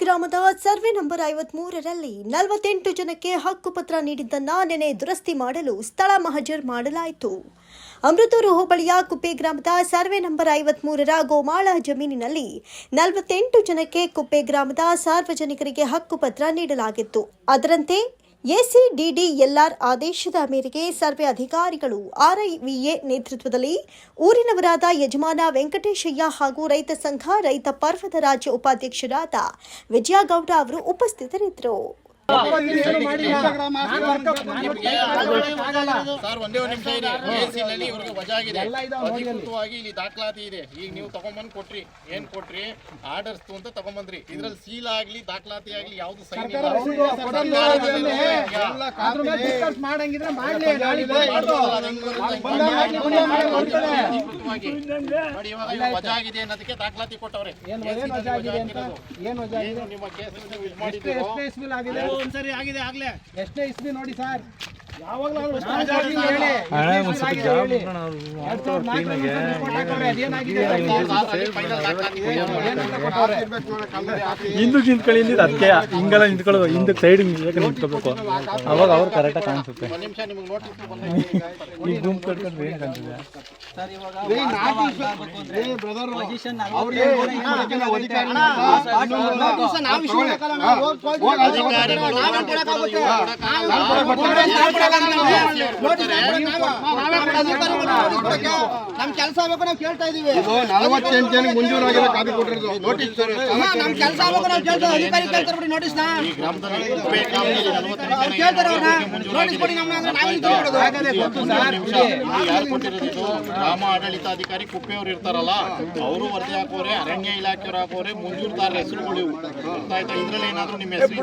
ಗ್ರಾಮದ survey number 53ರಲ್ಲಿ 48 ಜನಕ್ಕೆ ಹಕ್ಕುಪತ್ರ ನೀಡಿದ್ದನ್ನು ನೆನೆ ದುರಸ್ತಿ ಮಾಡಲು ಸ್ಥಳ ಮಹಜರ್ ಮಾಡಲಾಯಿತು. ಅಮೃತೂರು ಹೋಬಳಿಯ ಕುಪ್ಪೆ ಗ್ರಾಮದ ಸರ್ವೆ ನಂಬರ್ 53ರ ಗೋಮಾಳ ಜಮೀನಿನಲ್ಲಿ 48 ಜನಕ್ಕೆ ಕುಪ್ಪೆ ಗ್ರಾಮದ ಸಾರ್ವಜನಿಕರಿಗೆ ಹಕ್ಕುಪತ್ರ ನೀಡಲಾಗಿತ್ತು. ಅದರಂತೆ ಎಸಿಡಿಡಿಎಲ್ಆರ್ ಆದೇಶದ ಮೇರೆಗೆ ಸರ್ವೆ ಅಧಿಕಾರಿಗಳು ಆರ್ಐವಿಎ ನೇತೃತ್ವದಲ್ಲಿ ಊರಿನವರಾದ ಯಜಮಾನ ವೆಂಕಟೇಶಯ್ಯ ಹಾಗೂ ರೈತ ಸಂಘ ರೈತ ಪರ್ವದ ರಾಜ್ಯ ಉಪಾಧ್ಯಕ್ಷರಾದ ವಿಜಯಗೌಡ ಅವರು ಉಪಸ್ಥಿತರಿದ್ದರು. ಒಂದೇ ಒಂದು ನಿಮಿಷ ಇದೆ. ಎಸಿನಲ್ಲಿ ಇವ್ರಿಗೆ ವಜಾಗಿದೆ, ಅಧಿಕೃತವಾಗಿ ಇಲ್ಲಿ ದಾಖಲಾತಿ ಇದೆ. ಈಗ ನೀವು ತಗೊಂಡ್ಬಂದು ಕೊಟ್ರಿ, ಏನ್ ಕೊಟ್ರಿ? ಆರ್ಡರ್ಸ್ ಅಂತ ತಗೊಂಡ್ಬಂದ್ರಿ. ಇದ್ರಲ್ಲಿ ಸೀಲ್ ಆಗ್ಲಿ ದಾಖಲಾತಿ ಆಗ್ಲಿ ಯಾವ್ದು ಸೈನ್ ಇಲ್ಲ. ನೋಡಿ ಇವಾಗ ವಜಾಗಿದೆ ಅನ್ನೋದಕ್ಕೆ ದಾಖಲಾತಿ ಕೊಟ್ಟವ್ರೆ. ನಿಮ್ಮ ಕೇಸ್ ಒಂದ್ಸರಿ ಆಗಿದೆ ಆಗ್ಲೇ. ಎಷ್ಟೇ ಇಸ್ವಿ ನೋಡಿ ಸರ್, ಹಿಂದಕ್ಕೆ ನಿಂತ್ಕೊಳ್ಳಿ, ಅದಕ್ಕೆ ಹಿಂಗೆಲ್ಲ ನಿಂತ್ಕೊಳ್ಳೋದು, ಹಿಂದಕ್ಕೆ ಸೈಡ್ ಯಾಕೆ ನಿಂತ್ಕೋಬೇಕು, ಅವಾಗ ಅವ್ರು ಕರೆಕ್ಟಾಗಿ ಕಾಣಿಸುತ್ತೆ. ಈಗ ಗುಂಪು ಕಟ್ಕೊಂಡ್ರೆ ಏನು ಕಾಣಿಸುತ್ತೆ? ನಮ್ ಕೆಲಸ ಆಗ್ಬೇಕು, ನಾವು ಕೇಳ್ತಾ ಇದೀವಿ. 48 ಜನಕ್ಕೆ ಮಂಜೂರಾಗಿರೋ ಕಾಪಿ ಕೊಟ್ಟಿರೋದು ನೋಟಿಸ್ ಸರ್. ನಮ್ ಕೆಲಸ ಆಗ್ಬೇಕು, ನಾವು ಕೇಳ್ತಾ ಅಧಿಕಾರಿ ಕೇಳ್ತಾರೆ ಬಿಡಿ ನೋಟಿಸ್ ನ. ಗ್ರಾಮ ಆಡಳಿತಾಧಿಕಾರಿ ಕುಪ್ಪೆಯವರು ಇರ್ತಾರಲ್ಲ, ಅವರು ವರದಿ ಹಾಕೋರೆ, ಅರಣ್ಯ ಇಲಾಖೆಯವರು ಹಾಕೋರೆ, ಮಂಜೂರ್ದಾರ ಹೆಸರುಗಳು ಇದ್ರಲ್ಲಿ ಏನಾದ್ರು ನಿಮ್ಮ ಹೆಸರು